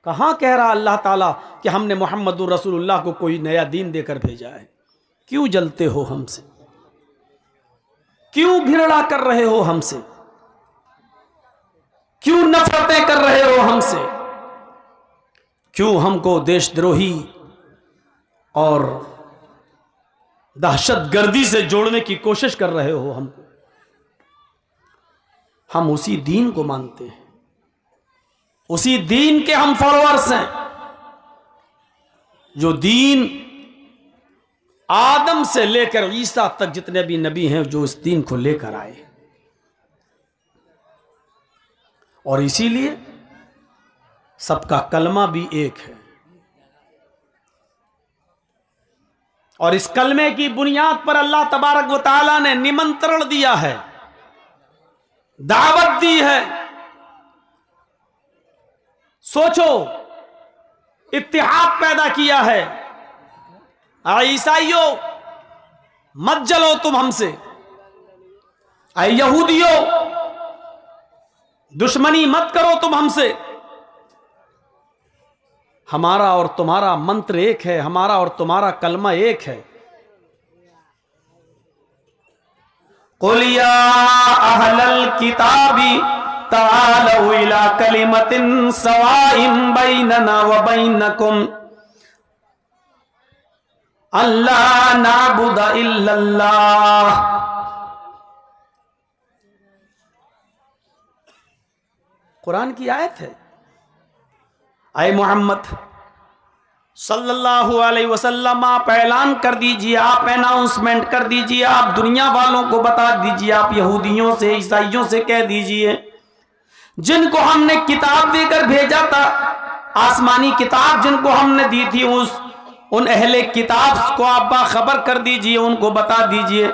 कहाँ कह रहा अल्लाह ताला कि हमने मोहम्मदुर रसूलुल्लाह को कोई नया दीन देकर भेजा है। क्यों जलते हो हमसे, क्यों घृणा कर रहे हो हमसे, क्यों नफरतें कर रहे हो हमसे, क्यों हमको देशद्रोही और दहशतगर्दी से जोड़ने की कोशिश कर रहे हो हमको। हम उसी दीन को मानते हैं, उसी दीन के हम फॉलोअर्स हैं, जो दीन आदम से लेकर ईसा तक जितने भी नबी हैं जो इस दीन को लेकर आए। और इसीलिए सबका कलमा भी एक है। और इस कलमे की बुनियाद पर अल्लाह तबारक व तआला ने निमंत्रण दिया है, दावत दी है। सोचो, इत्तिहाद पैदा किया है। ईसाइयों मत जलो तुम हमसे, यहूदियों दुश्मनी मत करो तुम हमसे। हमारा और तुम्हारा मंत्र एक है, हमारा और तुम्हारा कलमा एक है। कुल या अहलल किताबी तालू इला कलिमतिन सवाइन बैनना व बैनकुम अल्ला नाबुदा इल्लल्लाह। कुरान की आयत है। आए मोहम्मद सल्लल्लाहु अलैहि वसल्लम, आप ऐलान कर दीजिए, आप अनाउंसमेंट कर दीजिए, आप दुनिया वालों को बता दीजिए, आप यहूदियों से ईसाइयों से कह दीजिए, जिनको हमने किताब देकर भेजा था, आसमानी किताब जिनको हमने दी थी, उन अहले किताब को आप बाखबर कर दीजिए, उनको बता दीजिए।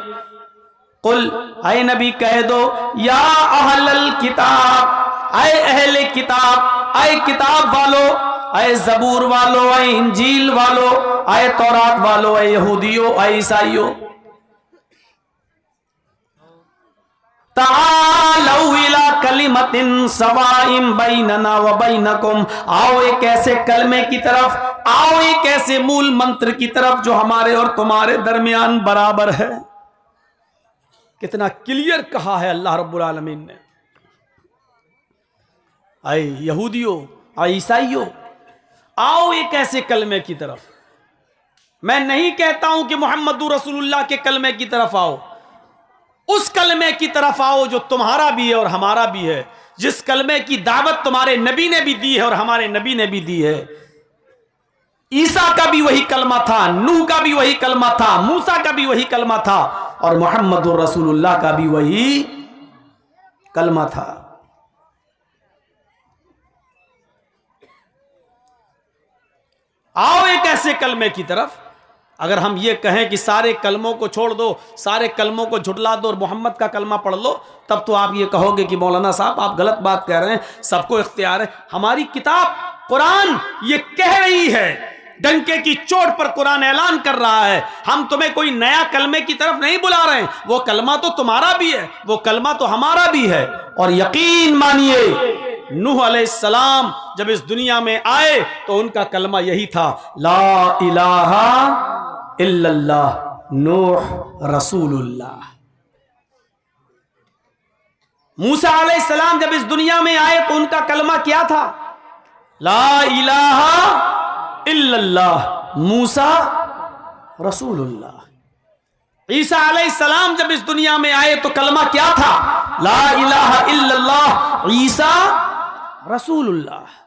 कुल, आए नबी कह दो, या अहलल किताब, आए अहले किताब, आए किताब वालों, आए जबूर वालों, आए इंजील वालों, आए तौरात वालों, आए यहूदियों, आए ईसाइयों, तालू इला कलिमतिन सवाइम बैनना व बैनकुम, आओ एक ऐसे कलमे की तरफ, आओ एक ऐसे मूल मंत्र की तरफ जो हमारे और तुम्हारे दरमियान बराबर है। कितना क्लियर कहा है अल्लाह रब्बुल आलमीन ने। आए यहूदियों, आए ईसाइयों, आओ एक ऐसे कलमे की तरफ। मैं नहीं कहता हूं कि मोहम्मदुर रसूलुल्लाह के कलमे की तरफ आओ, उस कलमे की तरफ आओ जो तुम्हारा भी है और हमारा भी है, जिस कलमे की दावत तुम्हारे नबी ने भी दी है और हमारे नबी ने भी दी है। ईसा का भी वही कलमा था, नूह का भी वही कलमा था, मूसा का भी वही कलमा था, और मोहम्मदुर रसूलुल्लाह का भी वही कलमा था। आओ एक ऐसे कलमे की तरफ। अगर हम ये कहें कि सारे कलमों को छोड़ दो, सारे कलमों को झुटला दो और मोहम्मद का कलमा पढ़ लो, तब तो आप ये कहोगे कि मौलाना साहब आप गलत बात कह रहे हैं, सबको इख्तियार है। हमारी किताब कुरान ये कह रही है, डंके की चोट पर कुरान ऐलान कर रहा है, हम तुम्हें कोई नया कलमे की तरफ नहीं बुला रहे हैं। वो कलमा तो तुम्हारा भी है, वो कलमा तो हमारा भी है। और यकीन मानिए, नूह अलैहिस्सलाम जब इस दुनिया में आए तो उनका कलमा यही था, ला इलाहा इल्लल्लाह नूह रसूलुल्लाह। मूसा अलैहिस्सलाम जब इस दुनिया में आए तो उनका कलमा क्या था? ला इलाहा इल्लल्लाह मूसा रसूलुल्लाह। ईसा अलैहिस्सलाम जब इस दुनिया में आए तो कलमा क्या था? ला इलाहा इल्लल्लाह ईसा रसूलुल्लाह।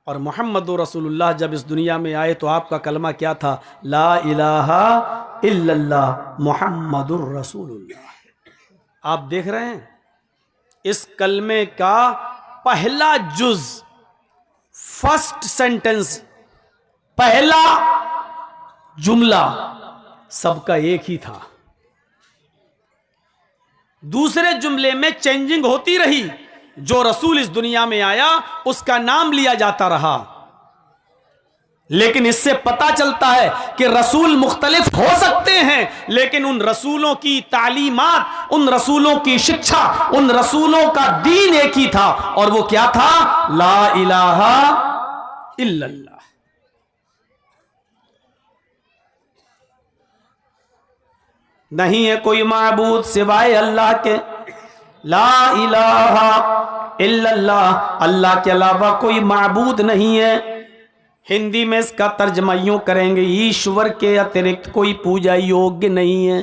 और मोहम्मदुर रसूलुल्लाह जब इस दुनिया में आए तो आपका कलमा क्या था? ला इलाहा इल्लल्लाह मोहम्मदुर रसूलुल्लाह। आप देख रहे हैं इस कलमे का पहला जुज, फर्स्ट सेंटेंस, पहला जुमला सबका एक ही था। दूसरे जुमले में चेंजिंग होती रही, जो रसूल इस दुनिया में आया उसका नाम लिया जाता रहा। लेकिन इससे पता चलता है कि रसूल मुख्तलिफ हो सकते हैं, लेकिन उन रसूलों की तालीमात, उन रसूलों की शिक्षा, उन रसूलों का दीन एक ही था। और वो क्या था? ला इलाहा इल्लल्लाह। नहीं है कोई माबूद सिवाय अल्लाह के, ला इलाहा इल्लल्लाह, अल्लाह के अलावा कोई माबूद नहीं है। हिंदी में इसका तर्जमा यूं करेंगे, ईश्वर के अतिरिक्त कोई पूजा योग्य नहीं है।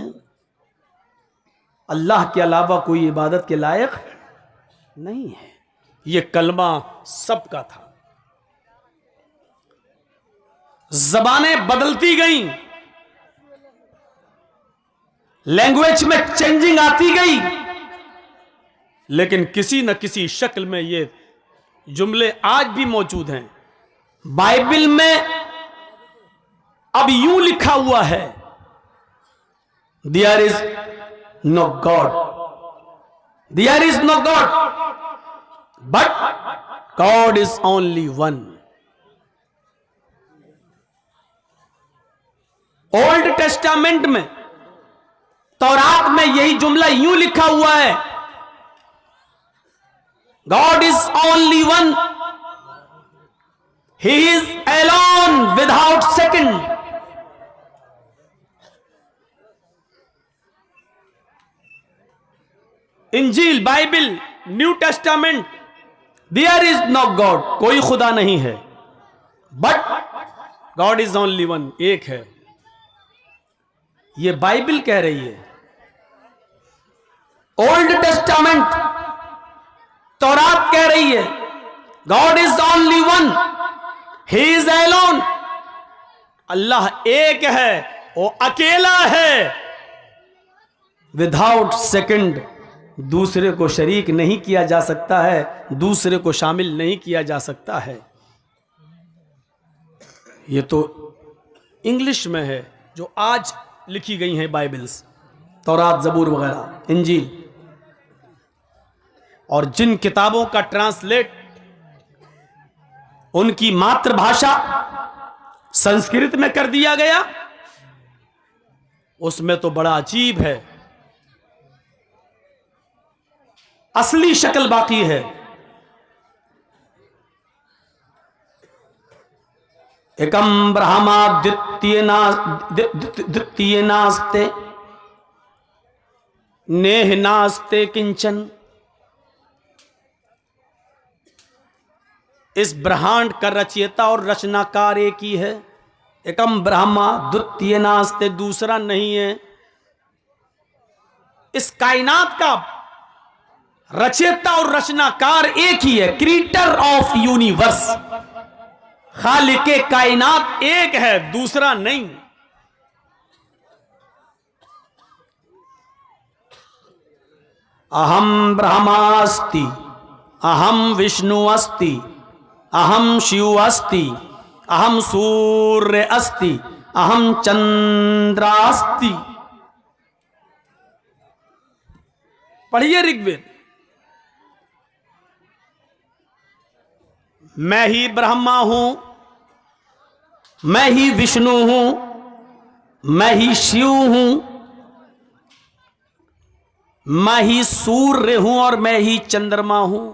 अल्लाह के अलावा कोई इबादत के लायक नहीं है। ये कलमा सबका था। जबानें बदलती गईं, लैंग्वेज में चेंजिंग आती गई, लेकिन किसी न किसी शक्ल में ये जुमले आज भी मौजूद हैं। बाइबल में अब यूं लिखा हुआ है, there is no God, there is no God, but God is only one. Old Testament में, तौरात में यही जुमला यूं लिखा हुआ है, God is only one, he is alone without second. इंजील, Bible, New Testament, there is no God, कोई खुदा नहीं है, but God is only one, एक है। ये बाइबल कह रही है। ओल्ड टेस्टामेंट, तौरात कह रही है, God is only one, he is alone, Allah एक है, वो अकेला है, विदाउट सेकंड, दूसरे को शरीक नहीं किया जा सकता है, दूसरे को शामिल नहीं किया जा सकता है। ये तो इंग्लिश में है जो आज लिखी गई हैं बाइबल्स, तौरात, जबूर वगैरह, इंजील। और जिन किताबों का ट्रांसलेट उनकी मातृभाषा संस्कृत में कर दिया गया, उसमें तो बड़ा अजीब है, असली शक्ल बाकी है। एकम ब्रह्मा द्वितीय नास्ते नेह नास्ते किंचन। इस ब्रह्मांड का रचयिता और रचनाकार एक ही है। एकम ब्रह्मा द्वितीय नास्ते, दूसरा नहीं है। इस कायनात का रचयिता और रचनाकार एक ही है, क्रिएटर ऑफ यूनिवर्स, खालिके कायनात एक है, दूसरा नहीं। अहम ब्रह्मास्ति, अहम विष्णु अस्ति, अहम शिव अस्ति, अहम सूर्य अस्ति, अहम चंद्रास्ति। पढ़िए ऋग्वेद। मैं ही ब्रह्मा हूं, मैं ही विष्णु हूं, मैं ही शिव हूं, मैं ही सूर्य हूं और मैं ही चंद्रमा हूं।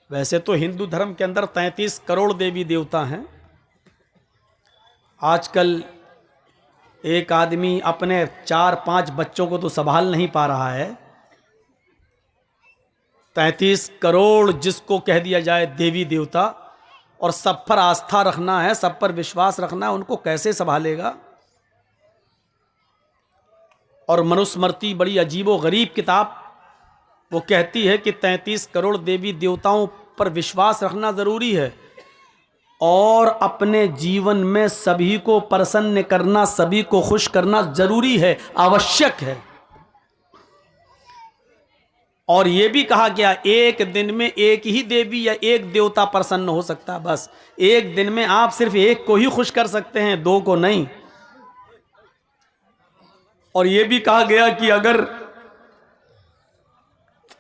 वैसे तो हिंदू धर्म के अंदर 33 करोड़ देवी देवता हैं। आजकल एक आदमी अपने 4-5 बच्चों को तो संभाल नहीं पा रहा है। 33 करोड़ जिसको कह दिया जाए देवी देवता, और सब पर आस्था रखना है, सब पर विश्वास रखना है, उनको कैसे संभालेगा। और मनुस्मृति बड़ी अजीबो गरीब किताब, वो कहती है कि 33 करोड़ देवी देवताओं पर विश्वास रखना ज़रूरी है और अपने जीवन में सभी को प्रसन्न करना, सभी को खुश करना ज़रूरी है, आवश्यक है। और ये भी कहा गया, एक दिन में एक ही देवी या एक देवता प्रसन्न हो सकता है। बस एक दिन में आप सिर्फ एक को ही खुश कर सकते हैं, दो को नहीं। और ये भी कहा गया कि अगर,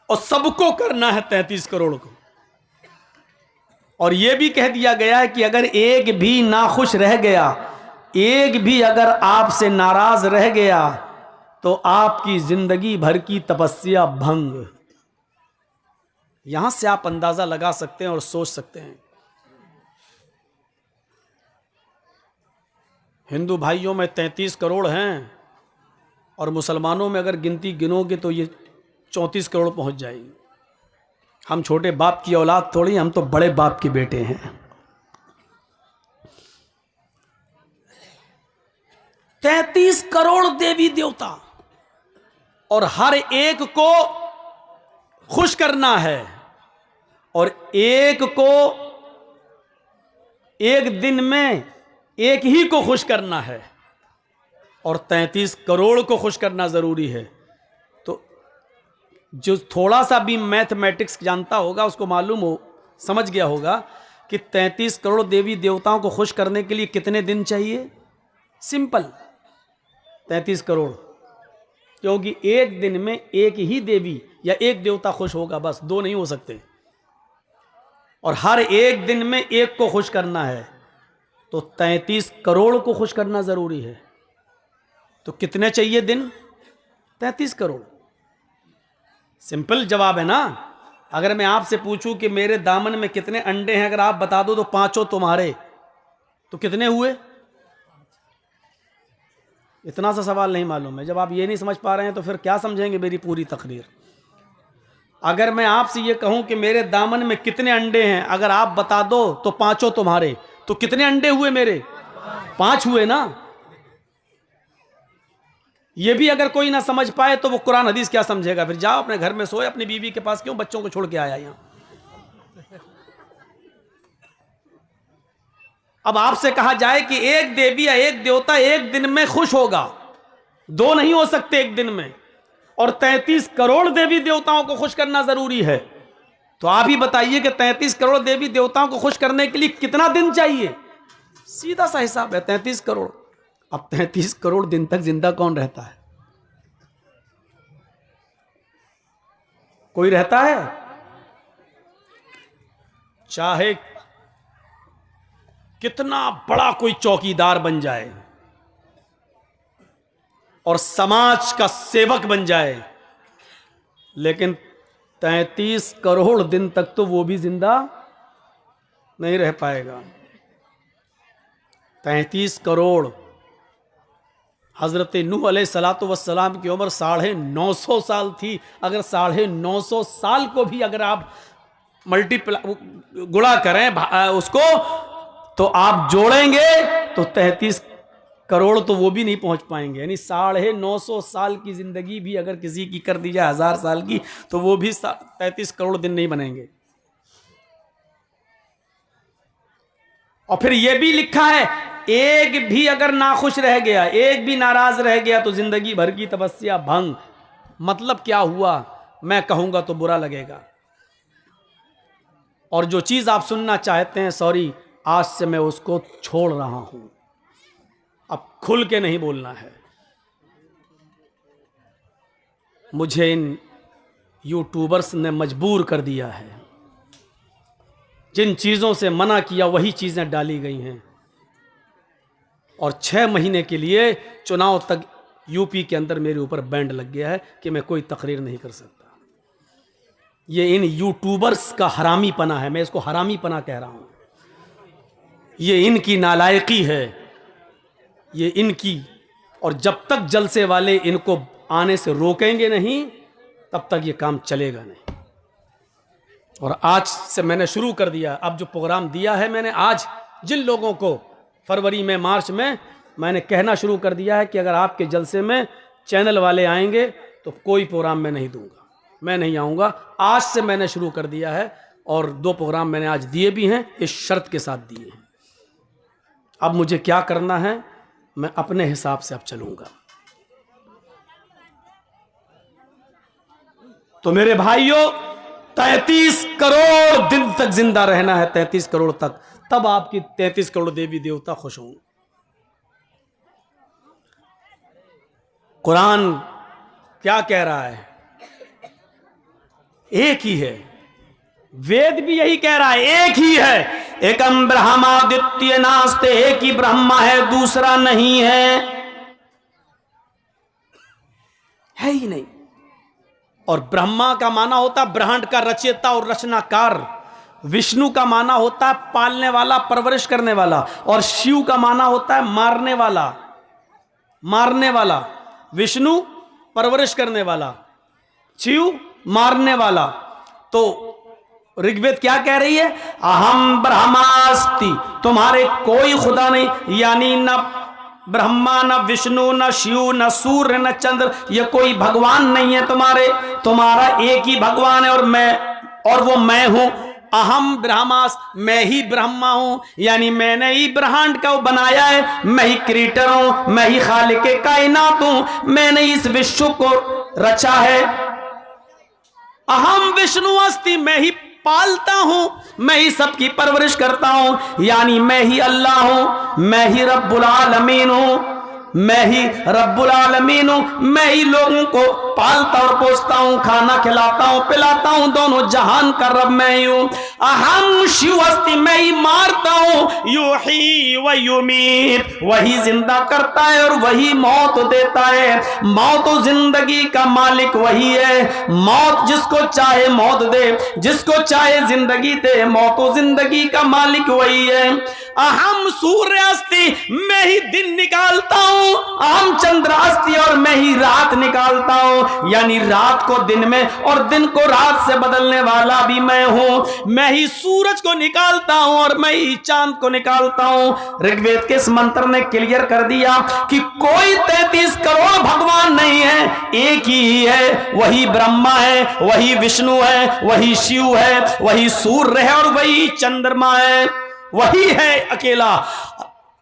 और सबको करना है 33 करोड़ को। और ये भी कह दिया गया है कि अगर एक भी नाखुश रह गया, एक भी अगर आपसे नाराज रह गया, तो आपकी जिंदगी भर की तपस्या भंग। यहां से आप अंदाजा लगा सकते हैं और सोच सकते हैं। हिंदू भाइयों में 33 करोड़ हैं और मुसलमानों में अगर गिनती गिनोगे तो ये 34 करोड़ पहुंच जाएगी। हम छोटे बाप की औलाद थोड़ी, हम तो बड़े बाप के बेटे हैं। 33 करोड़ देवी देवता और हर एक को खुश करना है और एक को एक दिन में एक ही को खुश करना है और 33 करोड़ को खुश करना जरूरी है। तो जो थोड़ा सा भी मैथमेटिक्स जानता होगा उसको मालूम हो, समझ गया होगा कि 33 करोड़ देवी देवताओं को खुश करने के लिए कितने दिन चाहिए। सिंपल 33 करोड़, क्योंकि एक दिन में एक ही देवी या एक देवता खुश होगा, बस, दो नहीं हो सकते। और हर एक दिन में एक को खुश करना है तो 33 करोड़ को खुश करना जरूरी है। तो कितने चाहिए दिन? 33 करोड़। सिंपल जवाब है ना। अगर मैं आपसे पूछूं कि मेरे दामन में कितने अंडे हैं, अगर आप बता दो तो 5 तुम्हारे, तो कितने हुए? इतना सा सवाल नहीं मालूम है। जब आप ये नहीं समझ पा रहे हैं तो फिर क्या समझेंगे मेरी पूरी तकरीर। अगर मैं आपसे ये कहूं कि मेरे दामन में कितने अंडे हैं, अगर आप बता दो तो 5 तुम्हारे, तो कितने अंडे हुए मेरे? 5 हुए ना। ये भी अगर कोई ना समझ पाए तो वो कुरान हदीस क्या समझेगा? फिर जाओ अपने घर में सोए, अपनी बीवी के पास क्यों बच्चों को छोड़ के आया यहां। अब आपसे कहा जाए कि एक देवी या एक देवता एक दिन में खुश होगा, दो नहीं हो सकते एक दिन में, और 33 करोड़ देवी देवताओं को खुश करना जरूरी है। तो आप ही बताइए कि 33 करोड़ देवी देवताओं को खुश करने के लिए कितना दिन चाहिए? सीधा सा हिसाब है 33 करोड़। अब 33 करोड़ दिन तक जिंदा कौन रहता है? कोई रहता है? चाहे कितना बड़ा कोई चौकीदार बन जाए और समाज का सेवक बन जाए, लेकिन 33 करोड़ दिन तक तो वो भी जिंदा नहीं रह पाएगा। 33 करोड़। हजरत नूह अलैहिस्सलातु वस्सलाम की उम्र 950 साल थी। अगर 950 साल को भी अगर आप गुणा करें उसको, तो आप जोड़ेंगे तो 33 करोड़ तो वो भी नहीं पहुंच पाएंगे। यानी 950 साल की जिंदगी भी अगर किसी की कर दी जाए 1000 साल की, तो वो भी 33 करोड़ दिन नहीं बनेंगे। और फिर ये भी लिखा है, एक भी अगर नाखुश रह गया, एक भी नाराज रह गया तो जिंदगी भर की तपस्या भंग। मतलब क्या हुआ? मैं कहूंगा तो बुरा लगेगा। और जो चीज आप सुनना चाहते हैं, सॉरी, आज से मैं उसको छोड़ रहा हूं। अब खुल के नहीं बोलना है। मुझे इन यूट्यूबर्स ने मजबूर कर दिया है। जिन चीज़ों से मना किया वही चीज़ें डाली गई हैं। और 6 महीने के लिए चुनाव तक यूपी के अंदर मेरे ऊपर बैंड लग गया है कि मैं कोई तकरीर नहीं कर सकता। ये इन यूट्यूबर्स का हरामीपना है। मैं इसको हरामीपना कह रहा हूं। ये इनकी नालायकी है, ये इनकी। और जब तक जलसे वाले इनको आने से रोकेंगे नहीं, तब तक ये काम चलेगा नहीं। और आज से मैंने शुरू कर दिया। अब जो प्रोग्राम दिया है मैंने, आज जिन लोगों को फरवरी में, मार्च में, मैंने कहना शुरू कर दिया है कि अगर आपके जलसे में चैनल वाले आएंगे तो कोई प्रोग्राम मैं नहीं दूंगा, मैं नहीं आऊँगा। आज से मैंने शुरू कर दिया है। और 2 प्रोग्राम मैंने आज दिए भी हैं, इस शर्त के साथ दिए हैं। अब मुझे क्या करना है, मैं अपने हिसाब से अब चलूंगा। तो मेरे भाइयों, 33 करोड़ दिन तक जिंदा रहना है, 33 करोड़ तक, तब आपकी 33 करोड़ देवी देवता खुश होंगे। कुरान क्या कह रहा है? एक ही है। वेद भी यही कह रहा है, एक ही है। एकम ब्रह्मादित्य नास्ते, एक ही ब्रह्मा है, दूसरा नहीं है ही नहीं। और ब्रह्मा का माना होता ब्रह्मांड का रचयिता और रचनाकार। विष्णु का माना होता है पालने वाला, परवरिश करने वाला। और शिव का माना होता है मारने वाला, मारने वाला। विष्णु परवरिश करने वाला, शिव मारने वाला। तो ऋग्वेद क्या कह रही है? अहम ब्रह्मास्ति, तुम्हारे कोई खुदा नहीं, यानी न ब्रह्मा, न विष्णु, न शिव, न सूर्य, न चंद्र, ये कोई भगवान नहीं है तुम्हारे। तुम्हारा एक ही भगवान है और मैं, और वो मैं हूं। अहम ब्रह्मास, मैं ही ब्रह्मा हूं, यानी मैंने ही ब्रह्मांड को बनाया है। मैं ही क्रिएटर हूं, मैं ही खालिक कायनात हूं, मैंने इस विश्व को रचा है। अहम विष्णु अस्ति, मैं ही पालता हूं, मैं ही सबकी परवरिश करता हूं, यानी मैं ही अल्लाह हूं, मैं ही रब्बुल आलमीन हूं, मैं ही रब्बुल आलमीन हूं। मैं ही लोगों को पालता और पोसता हूं, खाना खिलाता हूं, पिलाता हूं, दोनों जहान का रब मैं ही हूं। अहम शिव अस्ति, मैं ही मारता हूं, युही व युमीत, वही जिंदा करता है और वही मौत देता है। मौत और जिंदगी का मालिक वही है। मौत जिसको चाहे मौत दे, जिसको चाहे जिंदगी दे, मौत और जिंदगी का मालिक वही है। अहम सूर्य अस्ति, मैं ही दिन निकालता हूं। अहम चंद्र अस्ति, और मैं ही रात निकालता हूं, यानी रात को दिन में और दिन को रात से बदलने वाला भी मैं हूं। मैं ही सूरज को निकालता हूं और मैं ही चांद को निकालता हूं। ऋग्वेद के इस मंत्र ने क्लियर कर दिया कि कोई 33 करोड़ भगवान नहीं है, एक ही है। वही ब्रह्मा है, वही विष्णु है, वही शिव है, वही सूर्य है और वही चंद्रमा है। वही है अकेला।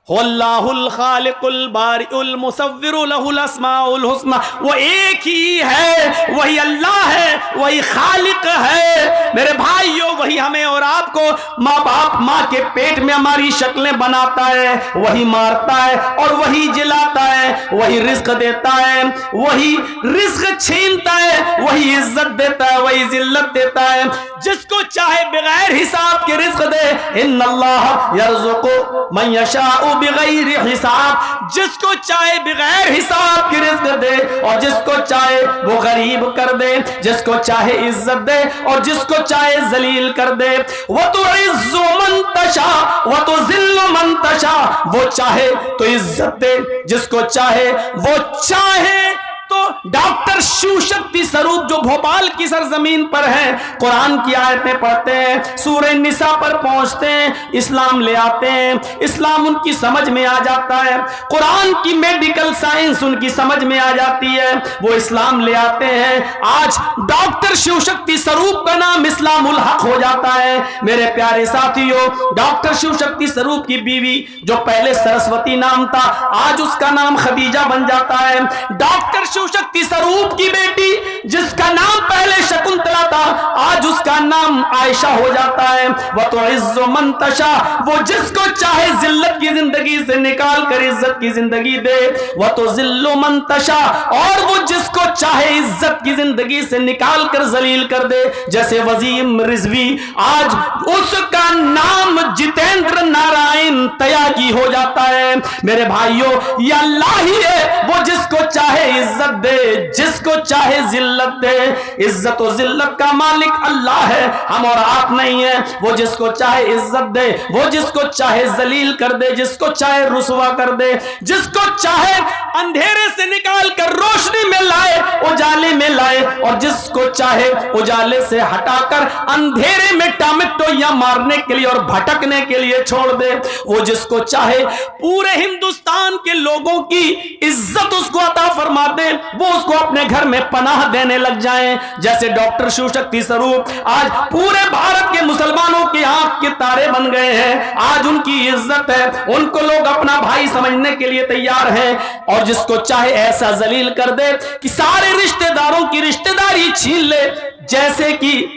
अल्लाहुल खालिकुल बारिउल मुसव्विरु लहुल अस्माउल हुस्ना, वो एक ही है, वही अल्लाह है, वही खालिक है। मेरे भाइयों, वही हमें और आपको माँ बाप, माँ के पेट में हमारी शक्लें बनाता है, वही मारता है और वही जिलाता है, वही रिस्क देता है, वही रिस्क छीनता है, वही इज्जत देता है, वही जिल्लत देता है। जिसको चाहे बगैर हिसाब के रिस्क दे। इन्नल्लाह यर्ज़ुक़ु मन यशाउ बिगैर हिसाब, जिसको चाहे बगैर हिसाब की रिज़्क़ दे और जिसको चाहे वो गरीब कर दे, जिसको चाहे इज्जत दे और जिसको चाहे जलील कर दे। वो तो इज़्ज़ु मन तशा वो तो ज़िल्लु मन तशा, वो चाहे तो इज्जत दे, जिसको चाहे वो चाहे तो डॉक्टर शिव शक्ति स्वरूप जो भोपाल की सरजमीन पर है, कुरान की आयतें पढ़ते हैं, सूरह निसा पर पहुंचते हैं, इस्लाम ले आते हैं, इस्लाम उनकी समझ में आ जाता है, कुरान की मेडिकल साइंस उनकी समझ में आ जाती है, वो इस्लाम ले आते हैं। आज डॉक्टर शिव शक्ति स्वरूप का नाम इस्लामुल हक हो जाता है। मेरे प्यारे साथियों, डॉक्टर शिव शक्ति स्वरूप की बीवी जो पहले सरस्वती नाम था, आज उसका नाम खदीजा बन जाता है। डॉक्टर शिव शक्ति स्वरूप की बेटी जिसका नाम पहले शकुंतला था, आज उसका नाम आयशा हो जाता है। वह तो इज्जो मंतशा, वो जिसको चाहे जिल्लत की जिंदगी से निकाल कर इज्जत की जिंदगी दे। वह तो जिल्लो मंतशा, और वो जिसको चाहे इज्जत की जिंदगी से निकाल कर जलील कर दे। जैसे वजीम रिजवी, आज उसका नाम जितेंद्र नारायण त्यागी हो जाता है। मेरे भाइयों, ये अल्लाह ही है, वो जिसको चाहे इज्जत दे, जिसको चाहे जिल्लत दे। इज्जत और जिल्लत का मालिक अल्लाह है, हम और आप नहीं है। वो जिसको चाहे इज्जत दे, वो जिसको चाहे जलील कर दे, जिसको चाहे रुसवा कर दे, जिसको चाहे अंधेरे से निकाल कर रोशनी में लाए, उजाले में लाए, और जिसको चाहे उजाले से हटाकर अंधेरे में टमाटो या मारने के लिए और भटकने के लिए छोड़ दे। वो जिसको चाहे पूरे हिंदुस्तान के लोगों की इज्जत उसको अता फरमा दे, वो उसको अपने घर में पनाह देने लग जाएं। जैसे डॉक्टर शिव शक्ति स्वरूप आज पूरे भारत के मुसलमानों के आंख के तारे बन गए हैं। आज उनकी इज्जत है, उनको लोग अपना भाई समझने के लिए तैयार हैं। और जिसको चाहे ऐसा जलील कर दे कि सारे रिश्तेदारों की रिश्तेदारी छीन ले। जैसे कि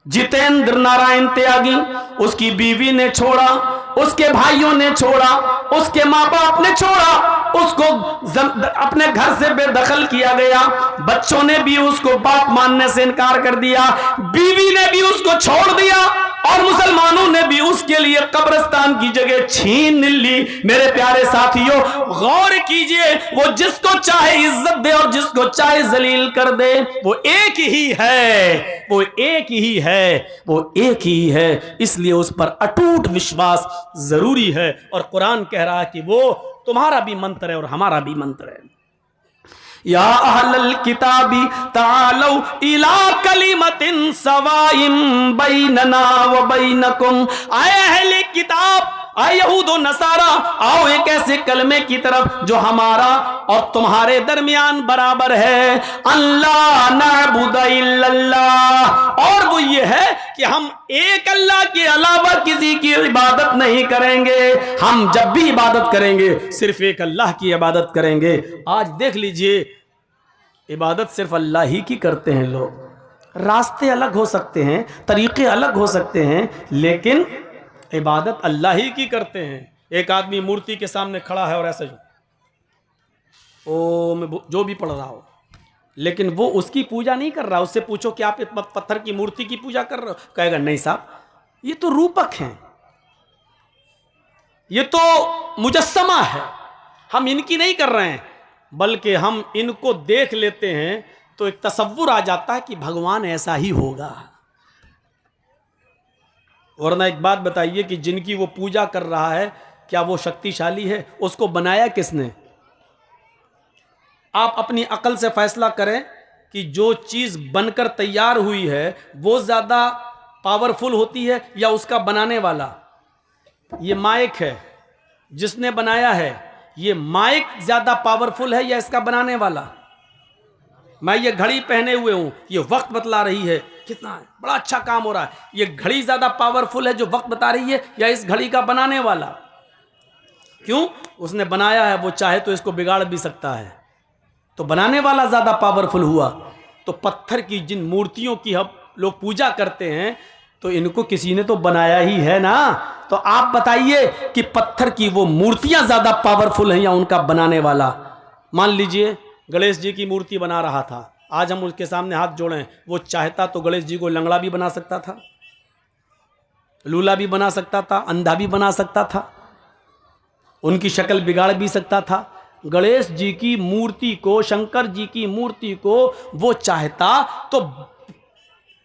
जितेंद्र नारायण त्यागी, उसकी बीवी ने छोड़ा, उसके भाइयों ने छोड़ा, उसके माँ बाप ने छोड़ा, उसको अपने घर से बेदखल किया गया। बच्चों ने भी उसको बाप मानने से इनकार कर दिया, बीवी ने भी उसको छोड़ दिया, और मुसलमानों ने भी उसके उसके लिए कब्रिस्तान की जगह छीन ली। मेरे प्यारे साथियों, गौर कीजिए, वो जिसको चाहे इज्जत दे और जिसको चाहे जलील कर दे, वो एक ही है, वो एक ही है, वो एक ही है। इसलिए उस पर अटूट विश्वास जरूरी है। और कुरान कह रहा है कि वो तुम्हारा भी मंत्र है और हमारा भी मंत्र है। या अहलल किताबी तालौ इला कलिमतिन सवाइम बैनना व बैनकुम। आए अहले किताब, आए यहूद व नसारा, आओ एक ऐसे कलमे की तरफ जो हमारा और तुम्हारे दरमियान बराबर है। अल्लाह नअबुद इल्लल्लाह, और वो ये है कि हम एक अल्लाह के अलावा किसी की इबादत नहीं करेंगे। हम जब भी इबादत करेंगे सिर्फ एक अल्लाह की इबादत करेंगे। आज देख लीजिए, इबादत सिर्फ अल्लाह ही की करते हैं लोग। रास्ते अलग हो सकते हैं, तरीके अलग हो सकते हैं, लेकिन इबादत अल्लाह ही की करते हैं। एक आदमी मूर्ति के सामने खड़ा है और ऐसे ओम जो भी पढ़ रहा हो, लेकिन वो उसकी पूजा नहीं कर रहा। उससे पूछो कि आप पत्थर की मूर्ति की पूजा कर रहे हो, कहेगा नहीं साहब, ये तो रूपक हैं, ये तो मुजस्समा है, हम इनकी नहीं कर रहे हैं। बल्कि हम इनको देख लेते हैं तो एक तसव्वुर आ जाता है कि भगवान ऐसा ही होगा। वरना एक बात बताइए कि जिनकी वो पूजा कर रहा है, क्या वो शक्तिशाली है? उसको बनाया किसने? आप अपनी अकल से फैसला करें कि जो चीज बनकर तैयार हुई है वो ज्यादा पावरफुल होती है या उसका बनाने वाला? ये माइक है, जिसने बनाया है, ये माइक ज्यादा पावरफुल है या इसका बनाने वाला? मैं ये घड़ी पहने हुए हूं, ये वक्त बतला रही है, कितना है, बड़ा अच्छा काम हो रहा है। ये घड़ी ज्यादा पावरफुल है जो वक्त बता रही है, या इस घड़ी का बनाने वाला? क्यों? उसने बनाया है, वो चाहे तो इसको बिगाड़ भी सकता है, तो बनाने वाला ज्यादा पावरफुल हुआ। तो पत्थर की जिन मूर्तियों की हम लोग पूजा करते हैं, तो इनको किसी ने तो बनाया ही है ना। तो आप बताइए कि पत्थर की वो मूर्तियां ज्यादा पावरफुल हैं या उनका बनाने वाला? मान लीजिए गणेश जी की मूर्ति बना रहा था, आज हम उसके सामने हाथ जोड़ें, वो चाहता तो गणेश जी को लंगड़ा भी बना सकता था, लूला भी बना सकता था, अंधा भी बना सकता था, उनकी शक्ल बिगाड़ भी सकता था। गणेश जी की मूर्ति को, शंकर जी की मूर्ति को वो चाहता तो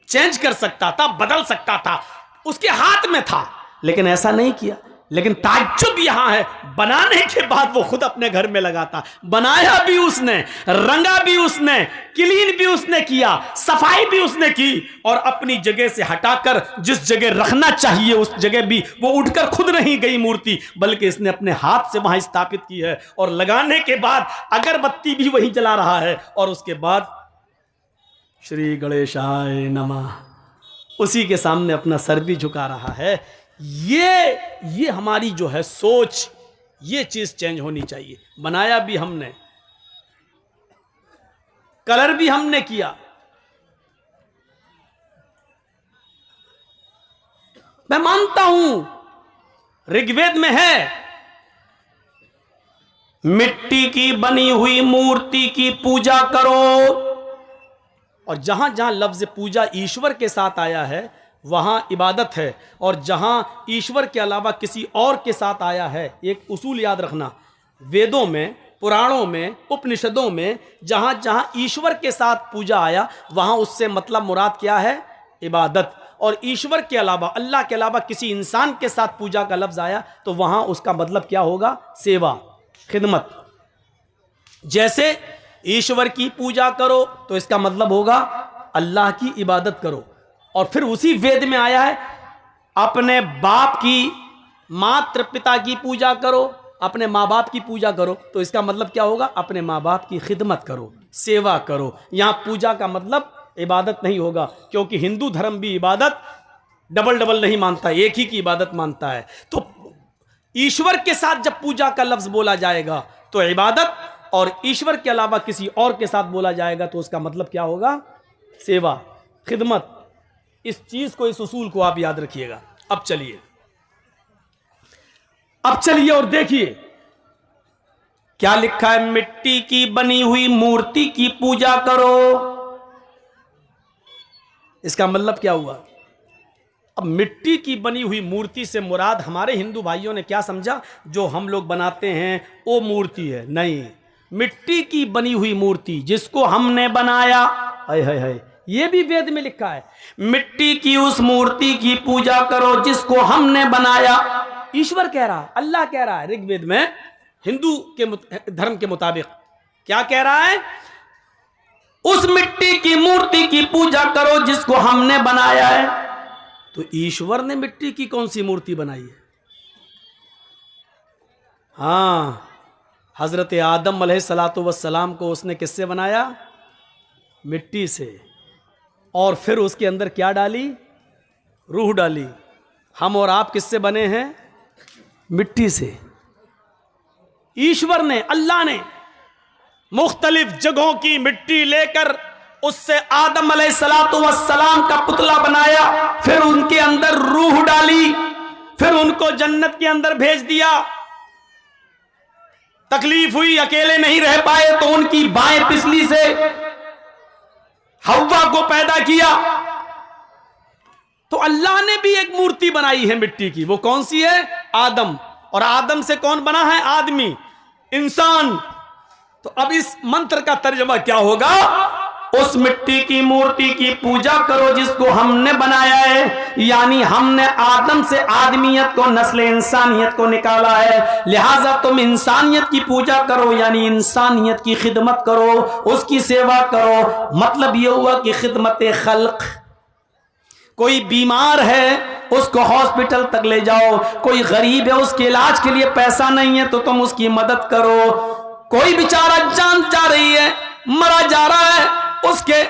चेंज कर सकता था, बदल सकता था, उसके हाथ में था, लेकिन ऐसा नहीं किया। लेकिन ताज्जुब यहां है, बनाने के बाद वो खुद अपने घर में लगाता, बनाया भी उसने, रंगा भी उसने, क्लीन भी उसने किया, सफाई भी उसने की, और अपनी जगह से हटाकर जिस जगह रखना चाहिए उस जगह भी वो उठकर खुद नहीं गई मूर्ति, बल्कि इसने अपने हाथ से वहां स्थापित की है। और लगाने के बाद अगरबत्ती भी वही जला रहा है, और उसके बाद श्री गणेशाय नमः उसी के सामने अपना सर भी झुका रहा है। ये हमारी जो है सोच, ये चीज चेंज होनी चाहिए। बनाया भी हमने, कलर भी हमने किया। मैं मानता हूं ऋग्वेद में है, मिट्टी की बनी हुई मूर्ति की पूजा करो, और जहां जहां लफ्ज पूजा ईश्वर के साथ आया है वहां इबादत है, और जहां ईश्वर के अलावा किसी और के साथ आया है, एक उसूल याद रखना, वेदों में, पुराणों में, उपनिषदों में जहां जहां ईश्वर के साथ पूजा आया वहां उससे मतलब मुराद क्या है? इबादत। और ईश्वर के अलावा, अल्लाह के अलावा किसी इंसान के साथ पूजा का लफ्ज आया तो वहां उसका मतलब क्या होगा? सेवा, खिदमत। जैसे ईश्वर की पूजा करो तो इसका मतलब होगा अल्लाह की इबादत करो। और फिर उसी वेद में आया है अपने बाप की, मात्र पिता की पूजा करो, अपने माँ बाप की पूजा करो, तो इसका मतलब क्या होगा? अपने माँ बाप की खिदमत करो, सेवा करो। यहाँ पूजा का मतलब इबादत नहीं होगा, क्योंकि हिंदू धर्म भी इबादत डबल डबल नहीं मानता, एक ही की इबादत मानता है। तो ईश्वर के साथ जब पूजा का लफ्ज बोला जाएगा तो इबादत, और ईश्वर के अलावा किसी और के साथ बोला जाएगा तो उसका मतलब क्या होगा? सेवा, खिदमत। इस चीज को, इस उसूल को आप याद रखिएगा। अब चलिए और देखिए क्या लिखा है, मिट्टी की बनी हुई मूर्ति की पूजा करो। इसका मतलब क्या हुआ? अब मिट्टी की बनी हुई मूर्ति से मुराद हमारे हिंदू भाइयों ने क्या समझा, जो हम लोग बनाते हैं वो मूर्ति है। नहीं, मिट्टी की बनी हुई मूर्ति जिसको हमने बनाया, हाय हाय हाय, ये भी वेद में लिखा है, मिट्टी की उस मूर्ति की पूजा करो जिसको हमने बनाया। ईश्वर कह रहा है, अल्लाह कह रहा है ऋग्वेद में, हिंदू के धर्म के मुताबिक क्या कह रहा है, उस मिट्टी की मूर्ति की पूजा करो जिसको हमने बनाया है। तो ईश्वर ने मिट्टी की कौन सी मूर्ति बनाई है? हाँ, हजरत आदम अलैहिस्सलातु वस्सलाम को उसने किससे बनाया? मिट्टी से। और फिर उसके अंदर क्या डाली? रूह डाली। हम और आप किससे बने हैं? मिट्टी से। ईश्वर ने, अल्लाह ने मुख्तलिफ जगहों की मिट्टी लेकर उससे आदम अलैहिस्सलातु वस्सलाम का पुतला बनाया, फिर उनके अंदर रूह डाली, फिर उनको जन्नत के अंदर भेज दिया। तकलीफ हुई, अकेले नहीं रह पाए, तो उनकी बाएं पिछली से हव्वा को पैदा किया। तो अल्लाह ने भी एक मूर्ति बनाई है मिट्टी की। वो कौन सी है? आदम। और आदम से कौन बना है? आदमी, इंसान। तो अब इस मंत्र का तर्जुमा क्या होगा? उस मिट्टी की मूर्ति की पूजा करो जिसको हमने बनाया है, यानी हमने आदम से आदमियत को, नस्ल इंसानियत को निकाला है, लिहाजा तुम इंसानियत की पूजा करो, यानी इंसानियत की खिदमत करो, उसकी सेवा करो। मतलब यह हुआ कि खिदमत खल्क। कोई बीमार है उसको हॉस्पिटल तक ले जाओ, कोई गरीब है उसके इलाज के लिए पैसा नहीं है तो तुम उसकी मदद करो, कोई बेचारा जान जा रही है, मरा जा रहा है, उसके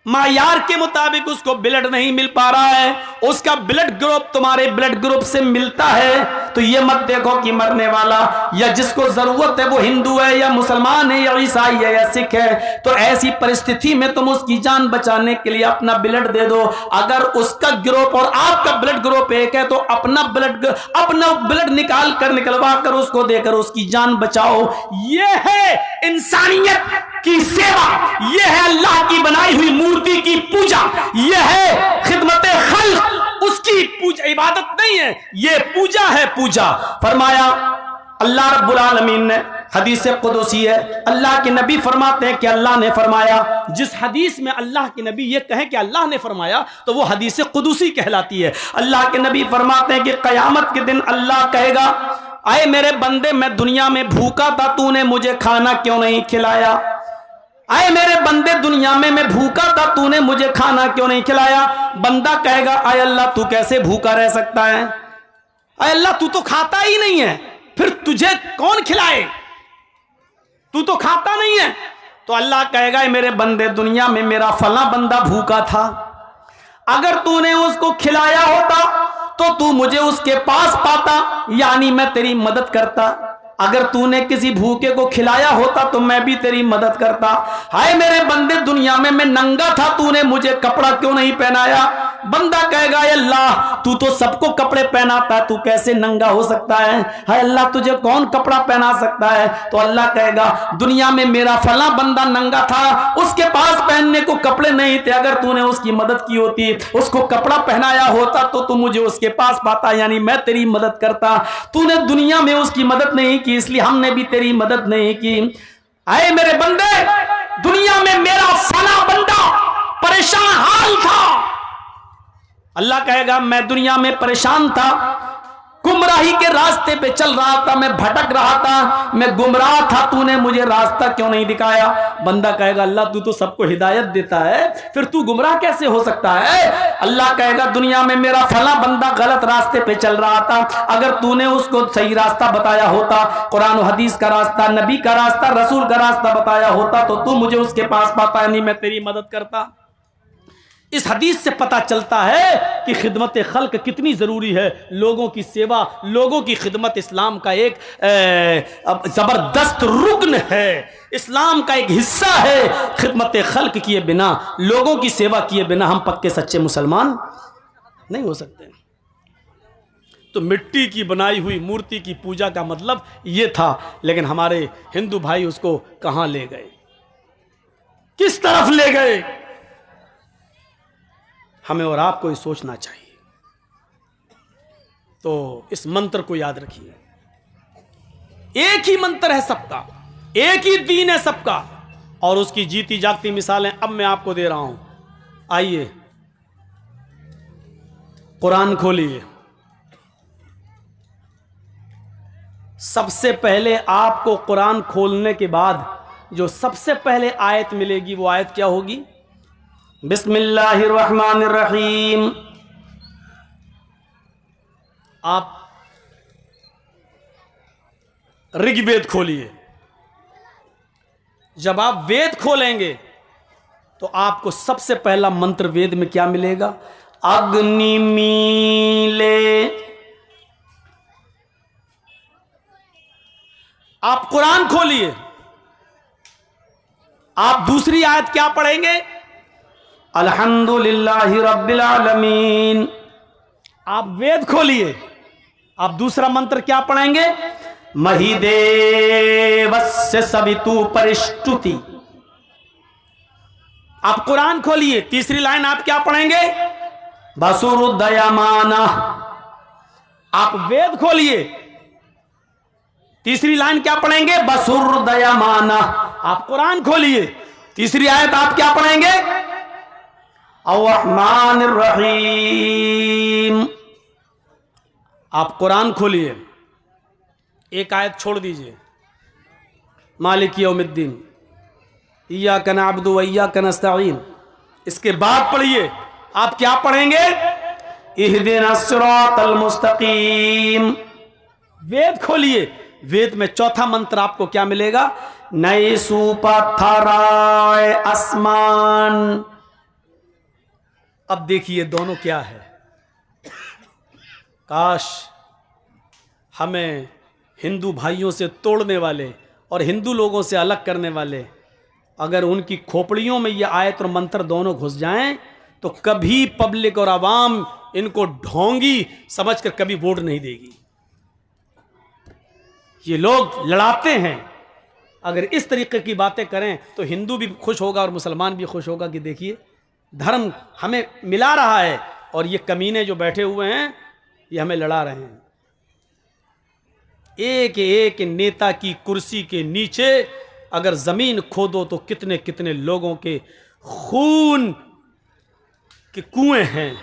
मायार के मुताबिक उसको ब्लड नहीं मिल पा रहा है, उसका ब्लड ग्रुप तुम्हारे ब्लड ग्रुप से मिलता है, तो ये मत देखो कि मरने वाला या जिसको जरूरत है वो हिंदू है या मुसलमान है या ईसाई है या सिख है, तो ऐसी परिस्थिति में तुम उसकी जान बचाने के लिए अपना ब्लड दे दो। अगर उसका ग्रुप और आपका ब्लड ग्रुप एक है तो अपना ब्लड निकाल कर, निकलवा कर उसको देकर उसकी जान बचाओ। ये है इंसानियत की सेवा, यह है अल्लाह की बनाई हुई मूर्ति की पूजा, यह है खिदमत खल्क। उसकी पूजा इबादत नहीं है, यह पूजा है, पूजा। फरमाया अल्लाह रब्बुल आलमीन ने, हदीस कुदसी है, अल्लाह के नबी फरमाते हैं कि अल्लाह ने फरमाया। जिस हदीस में अल्लाह के नबी ये कहें कि अल्लाह ने फरमाया तो वो हदीस कुदसी कहलाती है। अल्लाह के नबी फरमाते हैं कि कयामत के दिन अल्लाह कहेगा, आए मेरे बंदे, मैं दुनिया में भूखा था, तूने मुझे खाना क्यों नहीं खिलाया? आए मेरे बंदे, दुनिया में मैं भूखा था, तूने मुझे खाना क्यों नहीं खिलाया? बंदा कहेगा, आए अल्लाह तू कैसे भूखा रह सकता है? आए अल्लाह तू तो खाता ही नहीं है, फिर तुझे कौन खिलाए? तू तो खाता नहीं है। तो अल्लाह कहेगा, मेरे बंदे, दुनिया में मेरा फला बंदा भूखा था, अगर तूने उसको खिलाया होता तो तू मुझे उसके पास पाता, यानी मैं तेरी मदद करता। अगर तूने किसी भूखे को खिलाया होता तो मैं भी तेरी मदद करता। हाय मेरे बंदे, दुनिया में मैं नंगा था, तूने मुझे कपड़ा क्यों नहीं पहनाया? बंदा कहेगा, अल्लाह तू तो सबको कपड़े पहनाता, तू कैसे नंगा हो सकता है? हाय अल्लाह तुझे कौन कपड़ा पहना सकता है? तो अल्लाह कहेगा, दुनिया में मेरा फला बंदा नंगा था, उसके पास पहनने को कपड़े नहीं थे, अगर तूने उसकी मदद की होती, उसको कपड़ा पहनाया होता तो तू मुझे उसके पास पाता, यानी मैं तेरी मदद करता। तूने दुनिया में उसकी मदद नहीं की, इसलिए हमने भी तेरी मदद नहीं की। आए मेरे बंदे, दुनिया में मेरा फला बंदा परेशान हाल था, अल्लाह कहेगा मैं दुनिया में परेशान था, गुमराही के रास्ते पे चल रहा था, मैं भटक रहा था, मैं गुमराह था, तूने मुझे रास्ता क्यों नहीं दिखाया? बंदा कहेगा, अल्लाह तू तो सबको हिदायत देता है, फिर तू गुमराह कैसे हो सकता है? अल्लाह कहेगा, दुनिया में मेरा फला बंदा गलत रास्ते पे चल रहा था, अगर तूने उसको सही रास्ता बताया होता, कुरान और हदीस का रास्ता, नबी का रास्ता, रसूल का रास्ता बताया होता, तो तू मुझे उसके पास पाता, यानी मैं तेरी मदद करता। इस हदीस से पता चलता है कि खिदमत खल्क कितनी ज़रूरी है। लोगों की सेवा, लोगों की खिदमत इस्लाम का एक ज़बरदस्त रुकन है, इस्लाम का एक हिस्सा है। खिदमत खल्क किए बिना, लोगों की सेवा किए बिना हम पक्के सच्चे मुसलमान नहीं हो सकते। तो मिट्टी की बनाई हुई मूर्ति की पूजा का मतलब ये था, लेकिन हमारे हिंदू भाई उसको कहाँ ले गए, किस तरफ ले गए? हमें और आपको ये सोचना चाहिए। तो इस मंत्र को याद रखिए। एक ही मंत्र है सबका, एक ही दीन है सबका, और उसकी जीती जागती मिसालें अब मैं आपको दे रहा हूं। आइए कुरान खोलिए। सबसे पहले आपको कुरान खोलने के बाद जो सबसे पहले आयत मिलेगी वो आयत क्या होगी? बिस्मिल्लाहिर्रहमानिर्रहीम। आप ऋग्वेद खोलिए। जब आप वेद खोलेंगे तो आपको सबसे पहला मंत्र वेद में क्या मिलेगा? अग्निमीले। आप कुरान खोलिए, आप दूसरी आयत क्या पढ़ेंगे? अल्हम्दुलिल्लाहि रब्बिल आलमीन। आप वेद खोलिए, आप दूसरा मंत्र क्या पढ़ेंगे? महिदेवस्य सवितु परिष्टुति। आप कुरान खोलिए, तीसरी लाइन आप क्या पढ़ेंगे? वसुरुदयमाना। आप वेद खोलिए, तीसरी लाइन क्या पढ़ेंगे? वसुरुदयमाना। आप कुरान खोलिए, तीसरी आयत आप क्या पढ़ेंगे? अर्रहमानिर रहीम। आप कुरान खोलिए, एक आयत छोड़ दीजिए, मालिक यौमिद्दीन, इय्याका नअबुदु व इय्याका नस्तईन। इसके बाद पढ़िए, आप क्या पढ़ेंगे? इहदिनस सिरातल मुस्तकीम। वेद खोलिए, वेद में चौथा मंत्र आपको क्या मिलेगा? नए सुपथराय आसमान। अब देखिए दोनों क्या है। काश हमें हिंदू भाइयों से तोड़ने वाले और हिंदू लोगों से अलग करने वाले अगर उनकी खोपड़ियों में ये आयत और मंत्र दोनों घुस जाएं तो कभी पब्लिक और आवाम इनको ढोंगी समझकर कभी वोट नहीं देगी। ये लोग लड़ाते हैं, अगर इस तरीके की बातें करें तो हिंदू भी खुश होगा और मुसलमान भी खुश होगा कि देखिए धर्म हमें मिला रहा है और ये कमीने जो बैठे हुए हैं ये हमें लड़ा रहे हैं। एक एक नेता की कुर्सी के नीचे अगर जमीन खोदो तो कितने कितने लोगों के खून के कुएं हैं,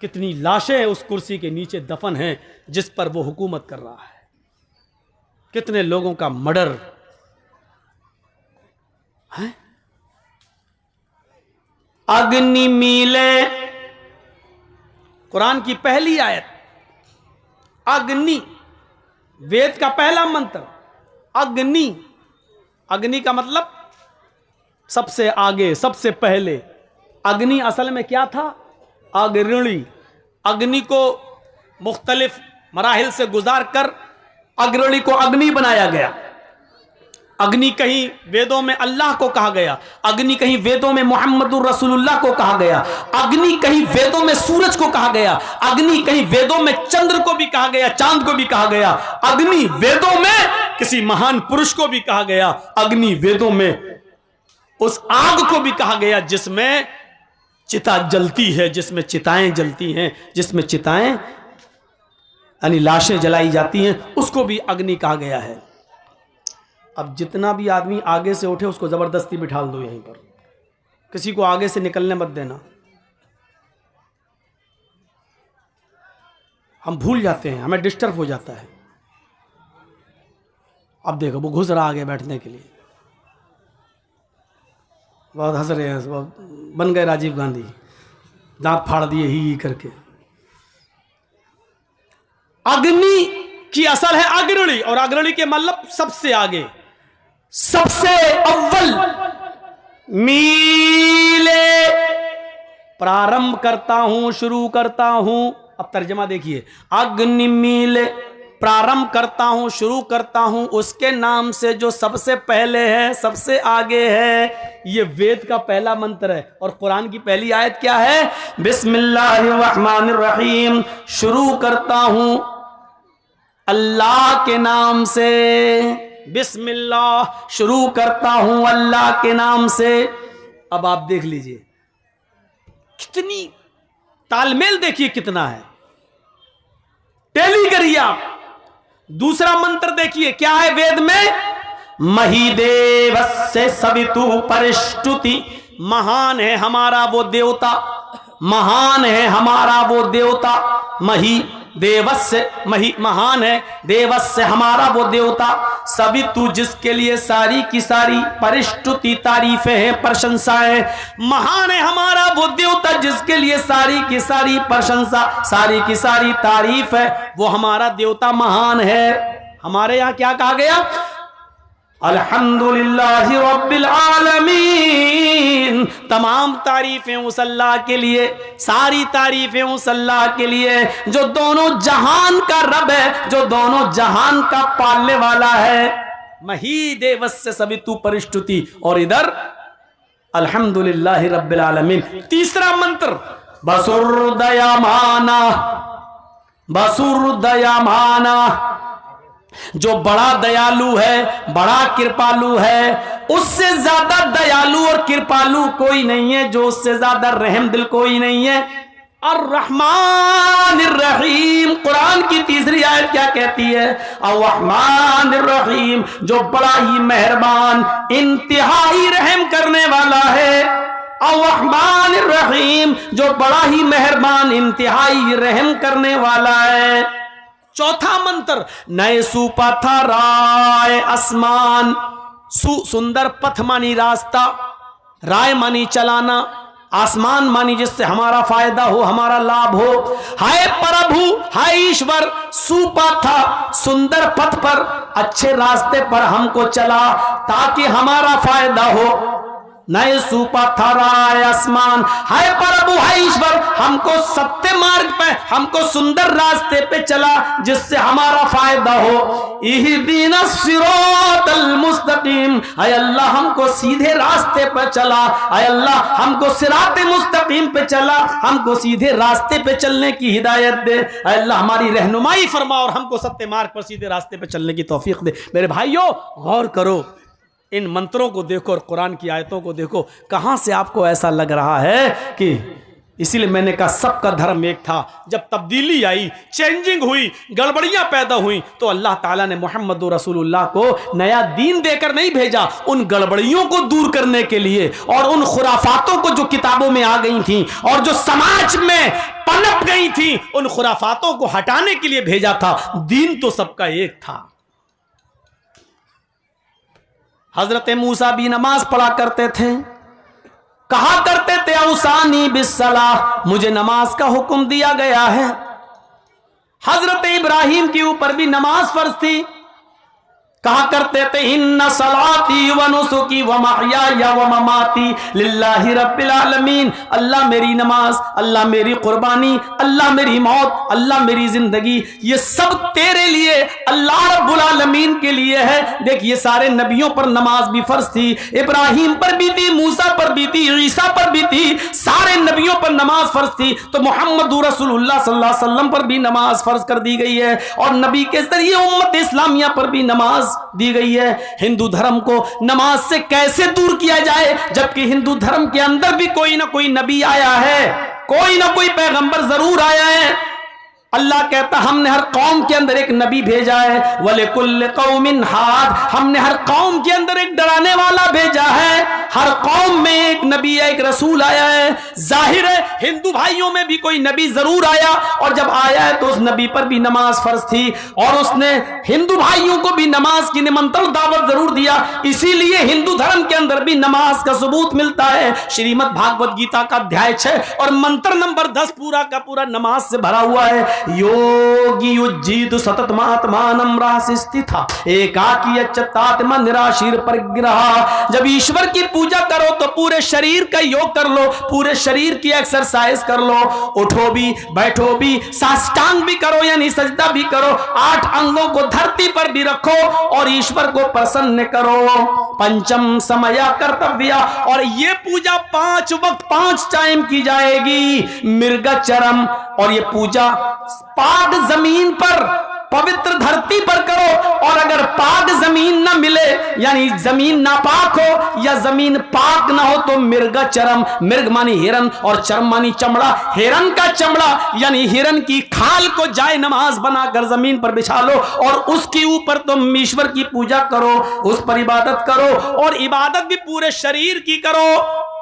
कितनी लाशें उस कुर्सी के नीचे दफन हैं जिस पर वो हुकूमत कर रहा है, कितने लोगों का मर्डर है। अग्नि मीले, कुरान की पहली आयत, अग्नि, वेद का पहला मंत्र अग्नि। अग्नि का मतलब सबसे आगे, सबसे पहले। अग्नि असल में क्या था? अग्रणी। अग्नि को मुख्तलिफ मराहिल से गुजार कर अग्रणी को अग्नि बनाया गया। अग्नि कहीं वेदों में अल्लाह को कहा गया, अग्नि कहीं वेदों में मुहम्मदुर रसूलुल्लाह को कहा गया, अग्नि कहीं वेदों में सूरज को कहा गया, अग्नि कहीं वेदों में चंद्र को भी कहा गया, चांद को भी कहा गया, अग्नि वेदों में किसी महान पुरुष को भी कहा गया, अग्नि वेदों में उस आग को भी कहा गया जिसमें चिता जलती है, जिसमें चिताएं जलती हैं, जिसमें चिताएं यानी लाशें जलाई जाती हैं, उसको भी अग्नि कहा गया है। अब जितना भी आदमी आगे से उठे उसको जबरदस्ती बिठा दो यहीं पर, किसी को आगे से निकलने मत देना। हम भूल जाते हैं, हमें डिस्टर्ब हो जाता है। अब देखो वो घुस रहा आगे बैठने के लिए, बहुत हंस रहे हैं, बन गए राजीव गांधी, दांत फाड़ दिए ही करके। अग्नि की असल है अग्रणी, और अग्रणी के मतलब सबसे आगे, सबसे अव्वल। मीले, प्रारंभ करता हूं, शुरू करता हूं। अब तर्जमा देखिए, अग्नि मीले, प्रारंभ करता हूं, शुरू करता हूं उसके नाम से जो सबसे पहले है, सबसे आगे है। ये वेद का पहला मंत्र है। और कुरान की पहली आयत क्या है? बिस्मिल्लाहिर्रहमानिर्रहीम, शुरू करता हूं अल्लाह के नाम से। बिस्मिल्लाह, शुरू करता हूं अल्लाह के नाम से। अब आप देख लीजिए कितनी तालमेल, देखिए कितना है। टेली करिए आप। दूसरा मंत्र देखिए क्या है वेद में, महिदेवस्य सवितु परिष्टुति, महान है हमारा वो देवता, महान है हमारा वो देवता, मही देवस्य, मही महान है देवस्य हमारा वो देवता, सवितु जिसके लिए सारी की सारी परिष्टुति तारीफें हैं, प्रशंसाएं, महान है हमारा वो देवता जिसके लिए सारी की सारी प्रशंसा, सारी की सारी तारीफ है, वो हमारा देवता महान है। हमारे यहां क्या कहा गया, अल्हम्दुलिल्लाहि रब्बिल आलमीन, तमाम तारीफें उस अल्लाह के लिए, सारी तारीफें उस अल्लाह के लिए जो दोनों जहान का रब है, जो दोनों जहान का पालने वाला है। मही देवस्य सवितु परिष्टुति, और इधर अल्हम्दुलिल्लाहि रब्बिल आलमीन। तीसरा मंत्र बसुरदयामाना, बसुरदयामाना, जो बड़ा दयालु है, बड़ा कृपालु है, उससे ज्यादा दयालु और कृपालु कोई नहीं है, जो उससे ज्यादा रहम दिल कोई नहीं है। अर्रहमानिर रहीम, कुरान की तीसरी आयत क्या कहती है, अर्रहमानिर रहीम, जो बड़ा ही मेहरबान इंतहाई रहम करने वाला है। अर्रहमानिर रहीम, जो बड़ा ही मेहरबान इंतहाई रहम करने वाला है। चौथा मंत्र, नए सुपथा राय आसमान, सुंदर पथ मानी रास्ता, राय मानी चलाना, आसमान मानी जिससे हमारा फायदा हो, हमारा लाभ हो। हाय प्रभु, हाय ईश्वर, सुपथा सुंदर पथ पर, अच्छे रास्ते पर हमको चला ताकि हमारा फायदा हो। नए सुपथा राय आसमान, हाय प्रभु, हाय ईश्वर, हमको सत्य मार्ग पे, हमको सुंदर रास्ते पे चला जिससे हमारा फायदा हो। इहदीना सिरातल मुस्तकीम, हाय अल्लाह हमको सीधे रास्ते पर चला, हाय अल्लाह हमको सिराते मुस्तकीम पे चला, हमको सीधे रास्ते पे चलने की हिदायत दे, हाय अल्लाह हमारी रहनुमाई फरमा और हमको सत्य मार्ग पर सीधे रास्ते पे चलने की तौफीक दे। मेरे भाइयों गौर करो, इन मंत्रों को देखो और कुरान की आयतों को देखो, कहां से आपको ऐसा लग रहा है कि, इसीलिए मैंने कहा सबका धर्म एक था। जब तब्दीली आई, चेंजिंग हुई, गड़बड़ियां पैदा हुई, तो अल्लाह ताला ने मोहम्मद रसूलुल्लाह को नया दीन देकर नहीं भेजा, उन गड़बड़ियों को दूर करने के लिए और उन खुराफातों को जो किताबों में आ गई थी और जो समाज में पनप गई थी, उन खुराफातों को हटाने के लिए भेजा था। दीन तो सबका एक था। हजरत मूसा भी नमाज पढ़ा करते थे, कहा करते थे औसानी बिस्सलाह, मुझे नमाज का हुक्म दिया गया है। हजरत इब्राहिम के ऊपर भी नमाज फर्ज थी, कहा करते थे इन्ना सलाती व नुसुकी व महयाया व ममाती लिल्लाहि रब्बिल आलमीन, अल्लाह मेरी नमाज, अल्लाह मेरी कुर्बानी, अल्लाह मेरी मौत, अल्लाह मेरी जिंदगी, ये सब तेरे लिए, अल्लाह रब्बुल आलमीन के लिए है। देखिए सारे नबियों पर नमाज भी फर्ज थी, इब्राहिम पर भी थी, मूसा पर भी थी, ईसा पर भी थी, सारे नबियों पर नमाज फर्ज थी। तो मोहम्मद रसूलुल्लाह सल्लल्लाहु अलैहि वसल्लम पर भी नमाज फर्ज कर दी गई है और नबी के जरिए उम्मत इस्लामिया पर भी नमाज दी गई है। हिंदू धर्म को नमाज से कैसे दूर किया जाए, जबकि हिंदू धर्म के अंदर भी कोई ना कोई नबी आया है, कोई ना कोई पैगंबर जरूर आया है। अल्लाह कहता हमने हर कौम के अंदर एक नबी भेजा है, वलिकुल्ल कौमिन हाद, हमने हर कौम के अंदर एक डराने वाला भेजा है। हर कौम में एक नबी है, एक रसूल आया है। जाहिर है हिंदू भाइयों में भी कोई नबी जरूर आया, और जब आया है तो उस नबी पर भी नमाज फर्ज थी और उसने हिंदू भाइयों को भी नमाज की निमंत्रण दावत जरूर दिया। इसीलिए हिंदू धर्म के अंदर भी नमाज का सबूत मिलता है। श्रीमद् भागवत गीता का अध्याय 6 और मंत्र नंबर 10 पूरा का पूरा नमाज से भरा हुआ है। योगी युज्जीत सततमात्मानं रासिस्थिता एकाकी यच्चतात्मा निराशीर परिग्रह। जब ईश्वर की पूजा करो तो पूरे शरीर का योग कर लो, पूरे शरीर की एक्सरसाइज कर लो, उठो भी, बैठो भी, साष्टांग भी करो यानी सजदा भी करो, 8 अंगों को धरती पर भी रखो और ईश्वर को प्रसन्न करो। पंचम समया कर्तव्य, और ये पूजा 5 वक्त 5 टाइम की जाएगी। मृगचरम, और ये पूजा पाक जमीन पर पवित्र धरती पर करो। और अगर पाक जमीन ना मिले, यानी जमीन नापाक हो या जमीन पाक ना हो, तो मिर्ग चरम, मिर्ग मानी हिरन और चरम मानी चमड़ा, हिरन का चमड़ा यानी हिरन की खाल को जाए नमाज बनाकर जमीन पर बिछा लो और उसके ऊपर तुम ईश्वर की पूजा करो, उस पर इबादत करो। और इबादत भी पूरे शरीर की करो।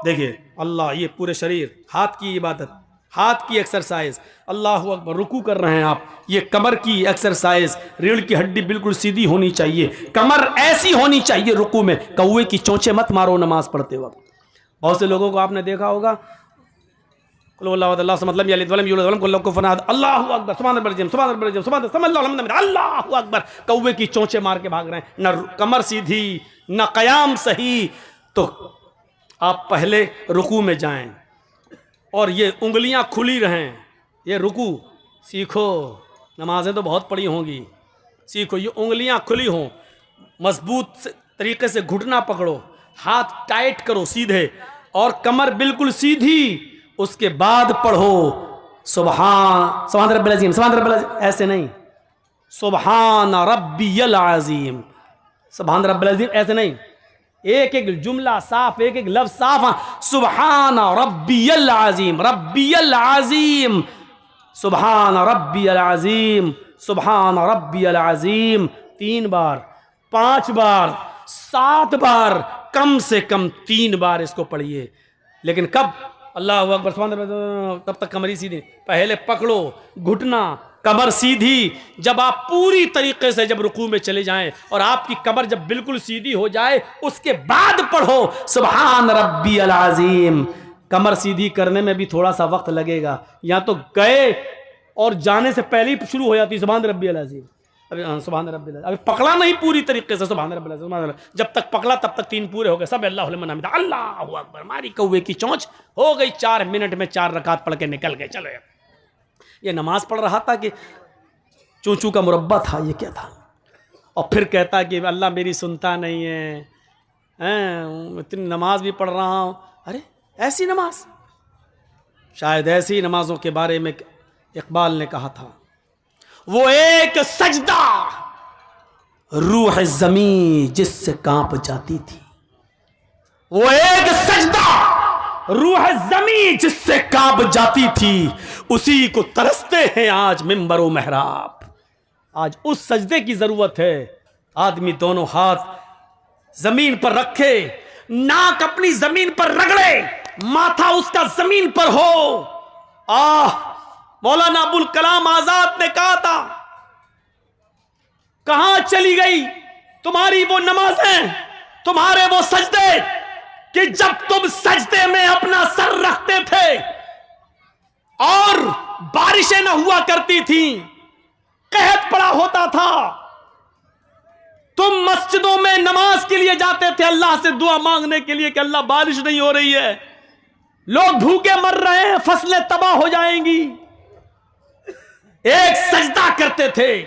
देखिए अल्लाह, ये पूरे शरीर, हाथ की इबादत, हाथ की एक्सरसाइज, अल्लाह अकबर, रुकू कर रहे हैं आप, ये कमर की एक्सरसाइज, रीढ़ की हड्डी बिल्कुल सीधी होनी चाहिए, कमर ऐसी होनी चाहिए रुकू में, कौवे की चोंचे मत मारो नमाज पढ़ते वक्त। बहुत से लोगों को आपने देखा होगा, अल्लाह अकबर, कौवे की चोंचे मार के भाग रहे हैं, न कमर सीधी न कयाम सही। तो आप पहले रुकू में जाएं और ये उंगलियां खुली रहें, ये रुकू सीखो, नमाजें तो बहुत पड़ी होंगी, सीखो ये उंगलियां खुली हों, मजबूत तरीके से घुटना पकड़ो, हाथ टाइट करो सीधे और कमर बिल्कुल सीधी। उसके बाद पढ़ो सुभान रब्बिल अज़ीम, सुभान रब्बिल अज़ीम, ऐसे नहीं, सुभान रब्बियल अज़ीम, सुभान रब्बिल अज़ीम ऐसे नहीं, एक एक जुमला साफ, एक एक लफ्ज साफ, सुभान रब्बियल अज़ीम, रब्बियल अज़ीम, सुभान रब्बियल अज़ीम, सुभान रब्बियल अज़ीम, 3 बार, 5 बार, 7 बार, कम से कम 3 बार इसको पढ़िए। लेकिन कब? अल्लाह अकबर, तब तक कमर सीधी, पहले पकड़ो घुटना, कमर सीधी। जब आप पूरी तरीके से जब रुकू में चले जाएं और आपकी कमर जब बिल्कुल सीधी हो जाए, उसके बाद पढ़ो सुभान रब्बियल अज़ीम। कमर सीधी करने में भी थोड़ा सा वक्त लगेगा, या तो गए और जाने से पहले ही शुरू हो जाती सुभान रब्बियल अज़ीम, अभी सुभान रब्बियल अज़ीम, अभी पकड़ा नहीं पूरी तरीके से सुभान रब्बियल अज़ीम, सुभान रब्बियल, जब तक पकड़ा तब तक 3 पूरे हो गए, सब अल्लाहु लिमन हमिदा, अल्लाहु अकबर, मारी कौवे की चोंच, हो गई 4 मिनट में 4 रकात पढ़ के निकल गए। चलो ये नमाज पढ़ रहा था कि चूचू का मुरब्बा था, ये क्या था? और फिर कहता कि अल्लाह मेरी सुनता नहीं है, इतनी नमाज भी पढ़ रहा हूँ। अरे ऐसी नमाज, शायद ऐसी नमाजों के बारे में इकबाल ने कहा था, वो एक सजदा रूह ज़मीं जिससे कांप जाती थी, वो एक सजदा रूह ज़मीं जिससे कांप जाती थी, उसी को तरसते हैं आज मिंबर व मेहराब। आज उस सजदे की जरूरत है, आदमी दोनों हाथ जमीन पर रखे, नाक अपनी जमीन पर रगड़े, माथा उसका जमीन पर हो। मौलाना अबुल कलाम आजाद ने कहा था, कहां चली गई तुम्हारी वो नमाजें, तुम्हारे वो सजदे कि जब तुम सजदे में अपना सर रखते थे और बारिशें न हुआ करती थी, कहत पड़ा होता था, तुम मस्जिदों में नमाज के लिए जाते थे अल्लाह से दुआ मांगने के लिए कि अल्लाह बारिश नहीं हो रही है, लोग भूखे मर रहे हैं, फसलें तबाह हो जाएंगी। एक सजदा करते थे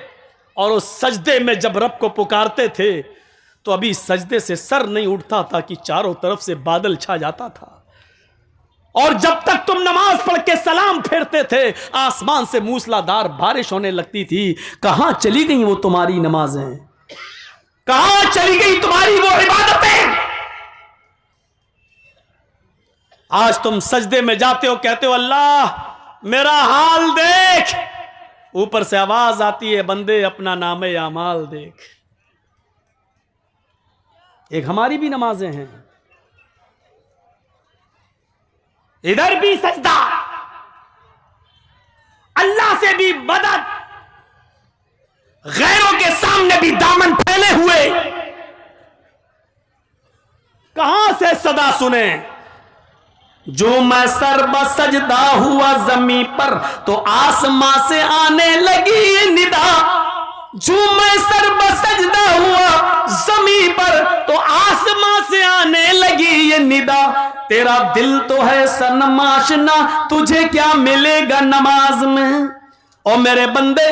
और उस सजदे में जब रब को पुकारते थे तो अभी सजदे से सर नहीं उठता था कि चारों तरफ से बादल छा जाता था। और जब तक तुम नमाज पढ़ के सलाम फेरते थे, आसमान से मूसलाधार बारिश होने लगती थी। कहां चली गई वो तुम्हारी नमाजें, कहां चली गई तुम्हारी वो इबादतें? आज तुम सजदे में जाते हो, कहते हो अल्लाह मेरा हाल देख, ऊपर से आवाज आती है बंदे अपना नामे आमाल देख। एक हमारी भी नमाजें हैं, इधर भी सजदा, अल्लाह से भी मदद, गैरों के सामने भी दामन फैले हुए। कहां से सदा सुने? जो मैं सर बसजदा हुआ जमीन पर तो आसमां से आने लगी ये निदा। जो मैं सर बसजदा हुआ जमीन पर तो आसमां से आने लगी ये निदा। तेरा दिल तो है सनमाशना, तुझे क्या मिलेगा नमाज में। और मेरे बंदे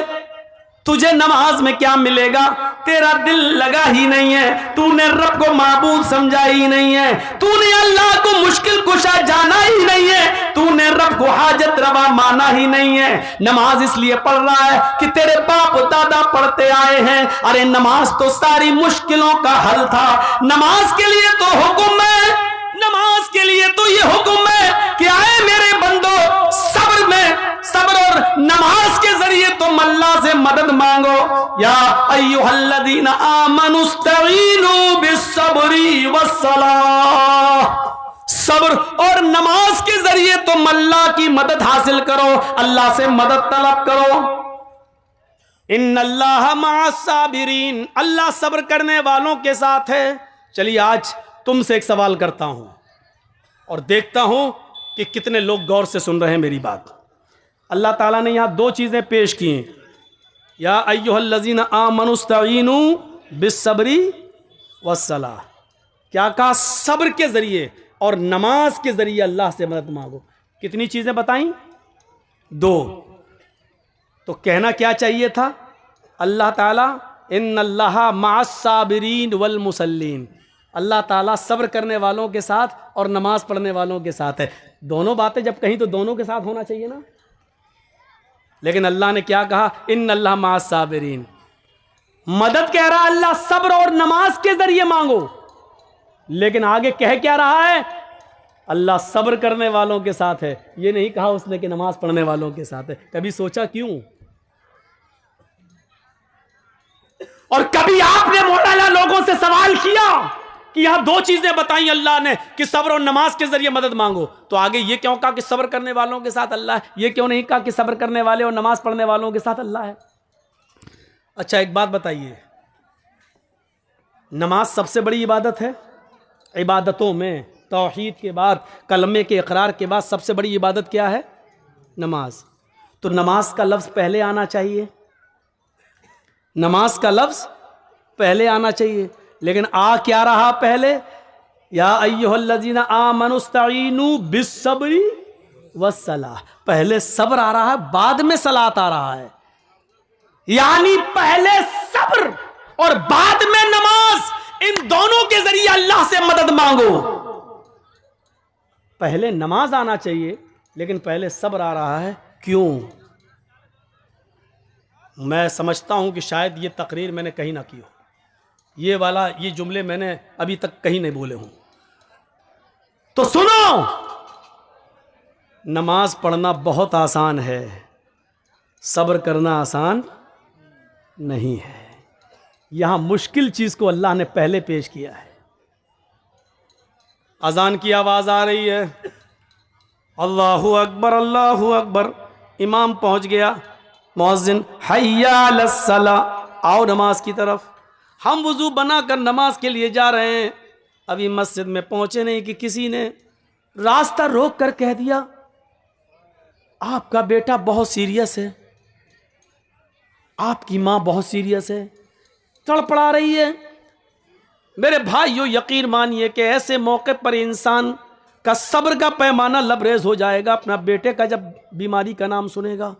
तुझे नमाज में क्या मिलेगा? तेरा दिल लगा ही नहीं है, तूने रब को माबूद समझा ही नहीं है, तूने अल्लाह को मुश्किल कुशा जाना ही नहीं है, तूने रब को हाजत रवा माना ही नहीं है। नमाज इसलिए पढ़ रहा है कि तेरे बाप दादा पढ़ते आए हैं। अरे नमाज तो सारी मुश्किलों का हल था। नमाज के लिए तो हुक्म है, नमाज के लिए तो ये हुक्म है कि आए मेरे बंदो, सब्र में सब्र और नमाज के जरिए तुम अल्लाह से मदद मांगो। या अय्युहल्लज़ीना आमनुस्तईनु बिस्सब्री वस्सलाह, सब्र और नमाज के जरिए तुम अल्लाह की मदद हासिल करो, अल्लाह से मदद तलब करो। इन्नल्लाह मअस्साबिरीन, अल्लाह सब्र करने वालों के साथ है। चलिए आज तुमसे एक सवाल करता हूं और देखता हूं कि कितने लोग गौर से सुन रहे हैं मेरी बात। अल्लाह ताला ने यहां दो चीजें पेश की हैं, या अय्युहल्लज़ीना आमनुस्तईनु बिस्सब्री वस्सलाह। क्या कहा? सब्र के जरिए और नमाज के जरिए अल्लाह से मदद मांगो। कितनी चीजें बताई? दो। तो कहना क्या चाहिए था? अल्लाह ताला इन्नल्लाह मअस्साबिरीन वल मुसल्लीन, अल्लाह ताला सब्र करने वालों के साथ और नमाज पढ़ने वालों के साथ है। दोनों बातें जब कहीं तो दोनों के साथ होना चाहिए ना। लेकिन अल्लाह ने क्या कहा? इन्नल्लाह मअस्साबिरीन। मदद कह रहा अल्लाह सब्र और नमाज के जरिए मांगो, लेकिन आगे कह क्या रहा है? अल्लाह सब्र करने वालों के साथ है। ये नहीं कहा उसने कि नमाज पढ़ने वालों के साथ है। कभी सोचा क्यों? और कभी आपने मौलाना लोगों से सवाल किया कि यहां दो चीजें बताई अल्लाह ने कि सब्र और नमाज के जरिए मदद मांगो, तो आगे ये क्यों कहा कि सब्र करने वालों के साथ अल्लाह है? ये क्यों नहीं कहा कि सब्र करने वाले और नमाज पढ़ने वालों के साथ अल्लाह है? अच्छा एक बात बताइए, नमाज सबसे बड़ी इबादत है। इबादतों में तौहीद के बाद, कलमे के इकरार के बाद सबसे बड़ी इबादत क्या है? नमाज। तो नमाज का लफ्ज़ पहले आना चाहिए, नमाज का लफ्ज़ पहले आना चाहिए, लेकिन आ क्या रहा पहले? या अय्युहल्लज़ीना आमनुस्तईनु बिस्सब्री वस्सलाह। पहले सब्र आ रहा है, बाद में सलात आ रहा है। यानी पहले सब्र और बाद में नमाज, इन दोनों के जरिए अल्लाह से मदद मांगो। पहले नमाज आना चाहिए, लेकिन पहले सब्र आ रहा है। क्यों? मैं समझता हूं कि शायद ये तकरीर मैंने कहीं ना की हो, ये जुमले मैंने अभी तक कहीं नहीं बोले हूं। तो सुनो, नमाज पढ़ना बहुत आसान है, सब्र करना आसान नहीं है। यहां मुश्किल चीज को अल्लाह ने पहले पेश किया है। अजान की आवाज आ रही है, अल्लाहु अकबर अल्लाहु अकबर। इमाम पहुंच गया, मुअज्जिन हय्या अलस्सला, आओ नमाज की तरफ। हम वुजू बनाकर नमाज के लिए जा रहे हैं, अभी मस्जिद में पहुंचे नहीं कि किसी ने रास्ता रोक कर कह दिया, आपका बेटा बहुत सीरियस है, आपकी माँ बहुत सीरियस है, तड़पड़ा रही है। मेरे भाइयों, यकीन मानिए कि ऐसे मौके पर इंसान का सब्र का पैमाना लबरेज हो जाएगा अपना बेटे का जब बीमारी का नाम सुनेगा।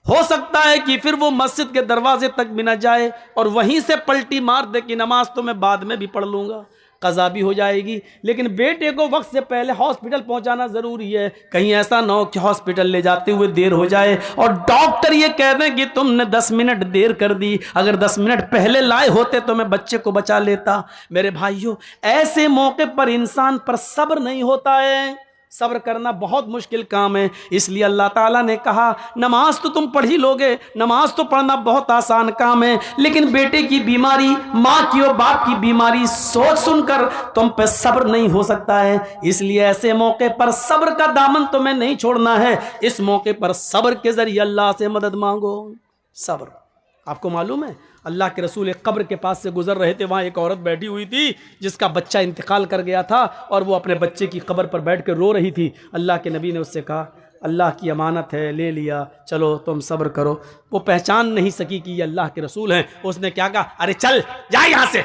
हो सकता है कि फिर वो मस्जिद के दरवाजे तक भी न जाए और वहीं से पलटी मार दे कि नमाज तो मैं बाद में भी पढ़ लूँगा, कज़ा भी हो जाएगी। लेकिन बेटे को वक्त से पहले हॉस्पिटल पहुंचाना ज़रूरी है, कहीं ऐसा ना हो कि हॉस्पिटल ले जाते हुए देर हो जाए और डॉक्टर ये कह दें कि तुमने 10 मिनट देर कर दी, अगर 10 मिनट पहले लाए होते तो मैं बच्चे को बचा लेता। मेरे भाइयों, ऐसे मौके पर इंसान पर सब्र नहीं होता है। सब्र करना बहुत मुश्किल काम है। इसलिए अल्लाह ताला ने कहा, नमाज तो तुम पढ़ ही लोगे, नमाज तो पढ़ना बहुत आसान काम है, लेकिन बेटे की बीमारी, माँ की और बाप की बीमारी सोच सुनकर तुम पे सब्र नहीं हो सकता है। इसलिए ऐसे मौके पर सब्र का दामन तुम्हें नहीं छोड़ना है। इस मौके पर सब्र के जरिए अल्लाह से मदद मांगो। सब्र, आपको मालूम है अल्लाह के रसूल एक कब्र के पास से गुजर रहे थे, वहाँ एक औरत बैठी हुई थी जिसका बच्चा इंतकाल कर गया था और वो अपने बच्चे की कब्र पर बैठ कर रो रही थी। अल्लाह के नबी ने उससे कहा, अल्लाह की अमानत है, ले लिया, चलो तुम सब्र करो। वो पहचान नहीं सकी कि ये अल्लाह के रसूल हैं। उसने क्या कहा, अरे चल जा यहाँ से,